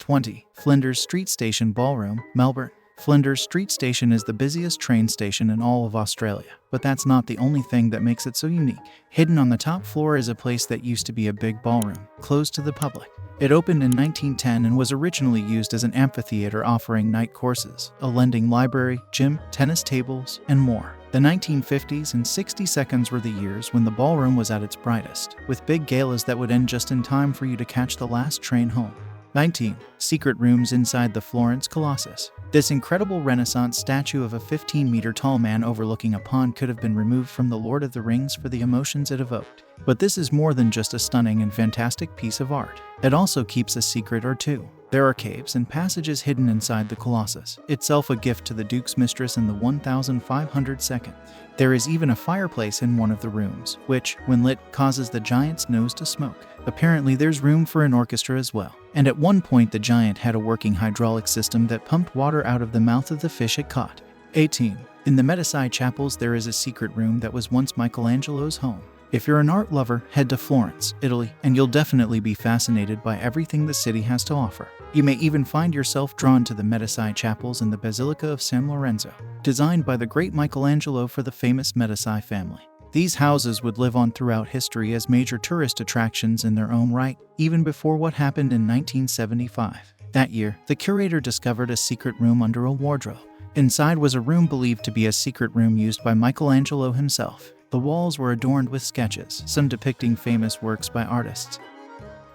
20. Flinders Street Station Ballroom, Melbourne. Flinders Street Station is the busiest train station in all of Australia, but that's not the only thing that makes it so unique. Hidden on the top floor is a place that used to be a big ballroom, closed to the public. It opened in 1910 and was originally used as an amphitheater offering night courses, a lending library, gym, tennis tables, and more. The 1950s and 60s were the years when the ballroom was at its brightest, with big galas that would end just in time for you to catch the last train home. 19. Secret rooms inside the Florence Colossus. This incredible Renaissance statue of a 15-meter-tall man overlooking a pond could have been removed from The Lord of the Rings for the emotions it evoked. But this is more than just a stunning and fantastic piece of art. It also keeps a secret or two. There are caves and passages hidden inside the Colossus, itself a gift to the Duke's mistress in the 1502nd. There is even a fireplace in one of the rooms, which, when lit, causes the giant's nose to smoke. Apparently there's room for an orchestra as well. And at one point the giant had a working hydraulic system that pumped water out of the mouth of the fish it caught. 18. In the Medici chapels there is a secret room that was once Michelangelo's home. If you're an art lover, head to Florence, Italy, and you'll definitely be fascinated by everything the city has to offer. You may even find yourself drawn to the Medici chapels in the Basilica of San Lorenzo, designed by the great Michelangelo for the famous Medici family. These houses would live on throughout history as major tourist attractions in their own right, even before what happened in 1975. That year, the curator discovered a secret room under a wardrobe. Inside was a room believed to be a secret room used by Michelangelo himself. The walls were adorned with sketches, some depicting famous works by artists,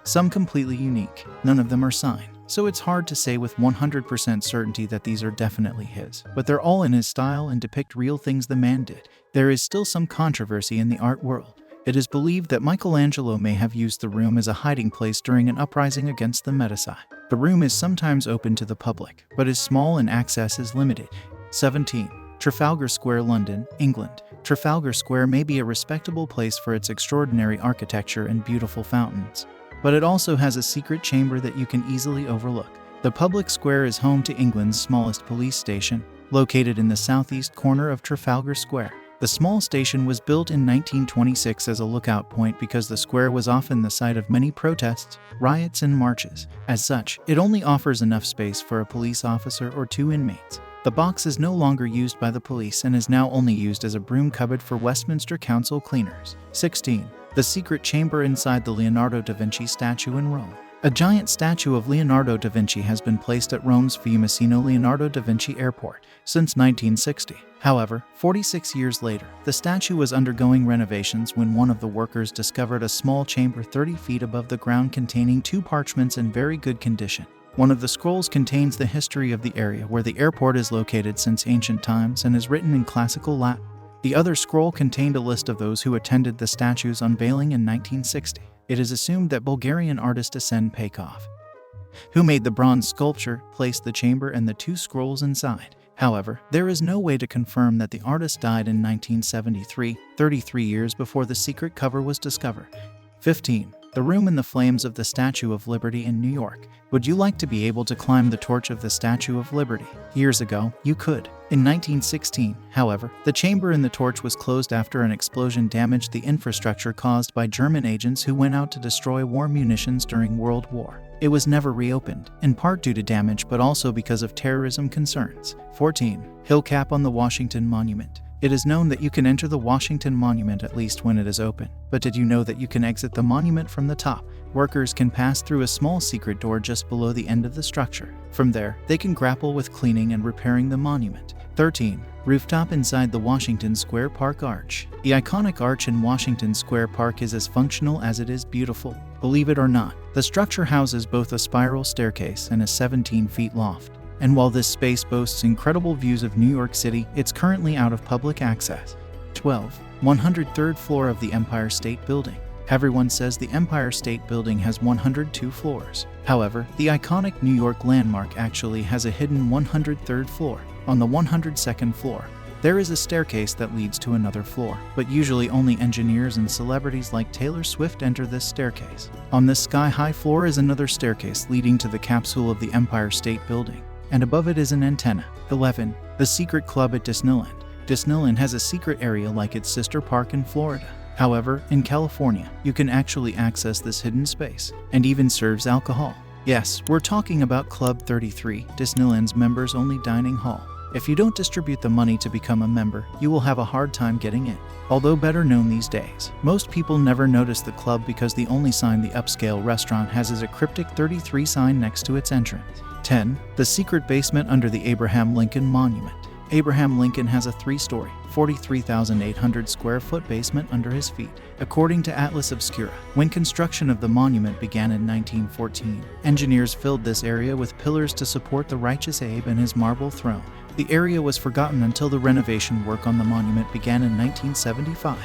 some completely unique. None of them are signed, so it's hard to say with 100% certainty that these are definitely his. But they're all in his style and depict real things the man did. There is still some controversy in the art world. It is believed that Michelangelo may have used the room as a hiding place during an uprising against the Medici. The room is sometimes open to the public, but is small and access is limited. 17. Trafalgar Square, London, England. Trafalgar Square may be a respectable place for its extraordinary architecture and beautiful fountains, but it also has a secret chamber that you can easily overlook. The public square is home to England's smallest police station, located in the southeast corner of Trafalgar Square. The small station was built in 1926 as a lookout point because the square was often the site of many protests, riots, and marches. As such, it only offers enough space for a police officer or two inmates. The box is no longer used by the police and is now only used as a broom cupboard for Westminster Council cleaners. 16. The secret chamber inside the Leonardo da Vinci statue in Rome. A giant statue of Leonardo da Vinci has been placed at Rome's Fiumicino Leonardo da Vinci Airport since 1960. However, 46 years later, the statue was undergoing renovations when one of the workers discovered a small chamber 30 feet above the ground containing two parchments in very good condition. One of the scrolls contains the history of the area where the airport is located since ancient times and is written in classical Latin. The other scroll contained a list of those who attended the statue's unveiling in 1960. It is assumed that Bulgarian artist Asen Pekov, who made the bronze sculpture, placed the chamber and the two scrolls inside. However, there is no way to confirm that the artist died in 1973, 33 years before the secret cover was discovered. 15. The room in the flames of the Statue of Liberty in New York. Would you like to be able to climb the torch of the Statue of Liberty? Years ago, you could. In 1916, however, the chamber in the torch was closed after an explosion damaged the infrastructure caused by German agents who went out to destroy war munitions during World War. It was never reopened, in part due to damage but also because of terrorism concerns. 14. Hill cap on the Washington Monument. It is known that you can enter the Washington Monument at least when it is open. But did you know that you can exit the monument from the top? Workers can pass through a small secret door just below the end of the structure. From there, they can grapple with cleaning and repairing the monument. 13. Rooftop inside the Washington Square Park Arch. The iconic arch in Washington Square Park is as functional as it is beautiful. Believe it or not, the structure houses both a spiral staircase and a 17-foot loft. And while this space boasts incredible views of New York City, it's currently out of public access. 12. 103rd floor of the Empire State Building. Everyone says the Empire State Building has 102 floors. However, the iconic New York landmark actually has a hidden 103rd floor. On the 102nd floor, there is a staircase that leads to another floor, but usually only engineers and celebrities like Taylor Swift enter this staircase. On this sky-high floor is another staircase leading to the capsule of the Empire State Building, and above it is an antenna. 11. The Secret Club at Disneyland. Disneyland has a secret area like its sister park in Florida. However, in California, you can actually access this hidden space, and even serves alcohol. Yes, we're talking about Club 33, Disneyland's members-only dining hall. If you don't distribute the money to become a member, you will have a hard time getting in. Although better known these days, most people never notice the club because the only sign the upscale restaurant has is a cryptic 33 sign next to its entrance. 10. The secret basement under the Abraham Lincoln Monument. Abraham Lincoln has a 3-story, 43,800 square foot basement under his feet. According to Atlas Obscura, when construction of the monument began in 1914, engineers filled this area with pillars to support the righteous Abe and his marble throne. The area was forgotten until the renovation work on the monument began in 1975.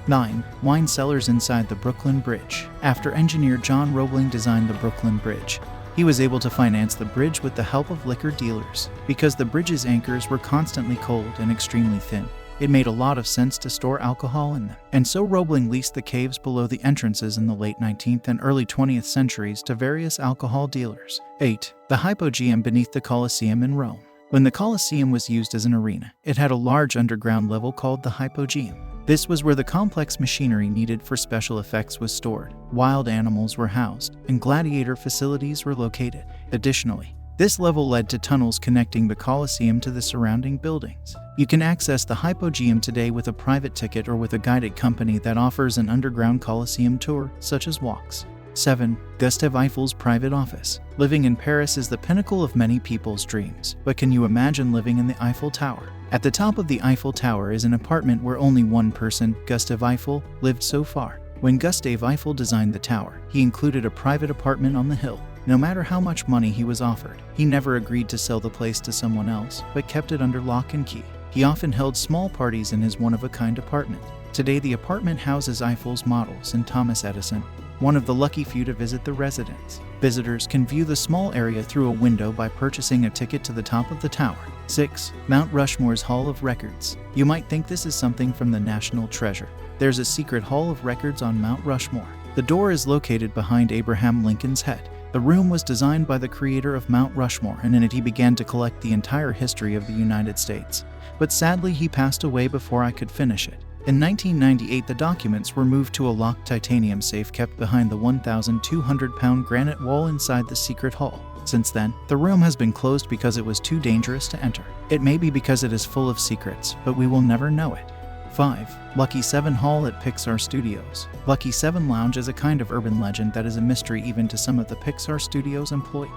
9. Wine cellars inside the Brooklyn Bridge. After engineer John Roebling designed the Brooklyn Bridge, he was able to finance the bridge with the help of liquor dealers. Because the bridge's anchors were constantly cold and extremely thin, it made a lot of sense to store alcohol in them. And so Roebling leased the caves below the entrances in the late 19th and early 20th centuries to various alcohol dealers. 8. The hypogeum beneath the Colosseum in Rome. When the Colosseum was used as an arena, it had a large underground level called the hypogeum. This was where the complex machinery needed for special effects was stored, wild animals were housed, and gladiator facilities were located. Additionally, this level led to tunnels connecting the Colosseum to the surrounding buildings. You can access the hypogeum today with a private ticket or with a guided company that offers an underground Colosseum tour, such as walks. 7. Gustav Eiffel's private office. Living in Paris is the pinnacle of many people's dreams, but can you imagine living in the Eiffel Tower? At the top of the Eiffel Tower is an apartment where only one person, Gustav Eiffel, lived so far. When Gustav Eiffel designed the tower, he included a private apartment on the hill. No matter how much money he was offered, he never agreed to sell the place to someone else, but kept it under lock and key. He often held small parties in his one-of-a-kind apartment. Today the apartment houses Eiffel's models and Thomas Edison, one of the lucky few to visit the residence. Visitors can view the small area through a window by purchasing a ticket to the top of the tower. 6. Mount Rushmore's Hall of Records. You might think this is something from the National Treasure. There's a secret Hall of Records on Mount Rushmore. The door is located behind Abraham Lincoln's head. The room was designed by the creator of Mount Rushmore, and in it he began to collect the entire history of the United States. But sadly, he passed away before I could finish it. In 1998, the documents were moved to a locked titanium safe kept behind the 1,200-pound granite wall inside the secret hall. Since then, the room has been closed because it was too dangerous to enter. It may be because it is full of secrets, but we will never know it. 5. Lucky 7 Hall at Pixar Studios. Lucky 7 Lounge is a kind of urban legend that is a mystery even to some of the Pixar Studios employees.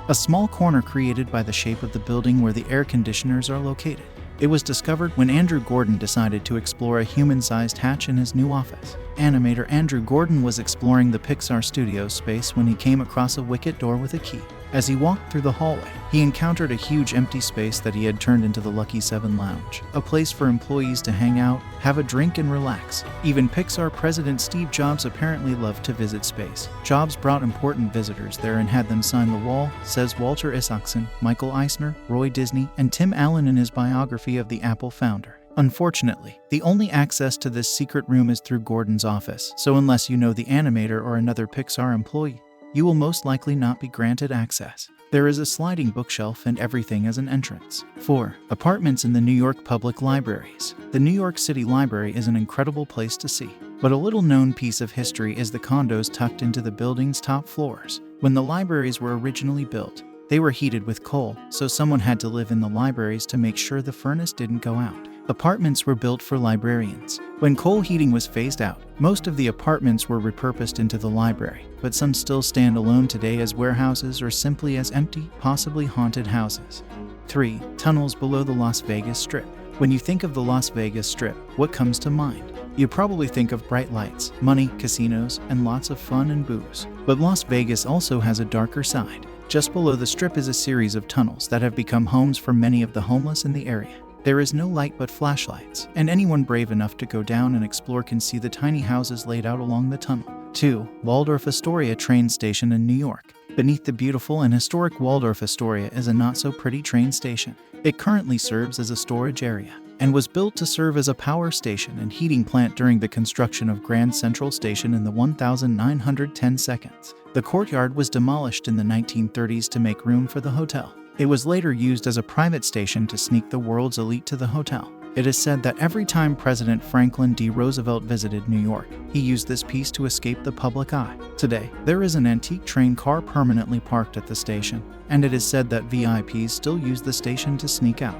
A small corner created by the shape of the building where the air conditioners are located. It was discovered when Andrew Gordon decided to explore a human-sized hatch in his new office. Animator Andrew Gordon was exploring the Pixar Studios space when he came across a wicket door with a key. As he walked through the hallway, he encountered a huge empty space that he had turned into the Lucky 7 Lounge, a place for employees to hang out, have a drink, and relax. Even Pixar president Steve Jobs apparently loved to visit space. Jobs brought important visitors there and had them sign the wall, says Walter Isaacson, Michael Eisner, Roy Disney, and Tim Allen in his biography of the Apple founder. Unfortunately, the only access to this secret room is through Gordon's office, so unless you know the animator or another Pixar employee, you will most likely not be granted access. There is a sliding bookshelf and everything as an entrance. 4. Apartments in the New York Public Libraries. The New York City Library is an incredible place to see, but a little-known piece of history is the condos tucked into the building's top floors. When the libraries were originally built, they were heated with coal, so someone had to live in the libraries to make sure the furnace didn't go out. Apartments were built for librarians. When coal heating was phased out, most of the apartments were repurposed into the library, but some still stand alone today as warehouses or simply as empty, possibly haunted houses. 3. Tunnels below the Las Vegas Strip. When you think of the Las Vegas Strip, what comes to mind? You probably think of bright lights, money, casinos, and lots of fun and booze. But Las Vegas also has a darker side. Just below the Strip is a series of tunnels that have become homes for many of the homeless in the area. There is no light but flashlights, and anyone brave enough to go down and explore can see the tiny houses laid out along the tunnel. 2. Waldorf Astoria train station in New York. Beneath the beautiful and historic Waldorf Astoria is a not-so-pretty train station. It currently serves as a storage area, and was built to serve as a power station and heating plant during the construction of Grand Central Station in the 1910 seconds. The courtyard was demolished in the 1930s to make room for the hotel. It was later used as a private station to sneak the world's elite to the hotel. It is said that every time President Franklin D. Roosevelt visited New York, he used this piece to escape the public eye. Today, there is an antique train car permanently parked at the station, and it is said that VIPs still use the station to sneak out.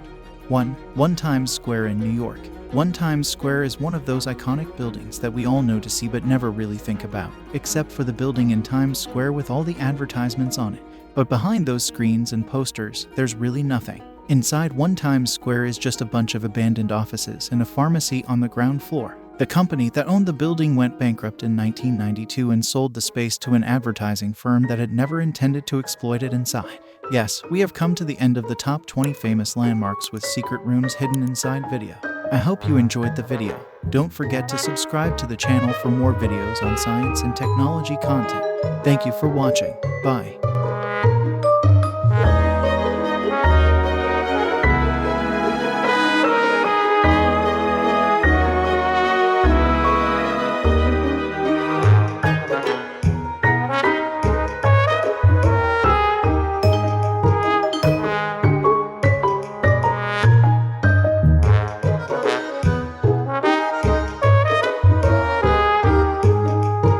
1 Times Square in New York. 1 Times Square is one of those iconic buildings that we all know to see but never really think about, except for the building in Times Square with all the advertisements on it. But behind those screens and posters, there's really nothing. Inside 1 Times Square is just a bunch of abandoned offices and a pharmacy on the ground floor. The company that owned the building went bankrupt in 1992 and sold the space to an advertising firm that had never intended to exploit it inside. Yes, we have come to the end of the top 20 famous landmarks with secret rooms hidden inside video. I hope you enjoyed the video. Don't forget to subscribe to the channel for more videos on science and technology content. Thank you for watching. Bye.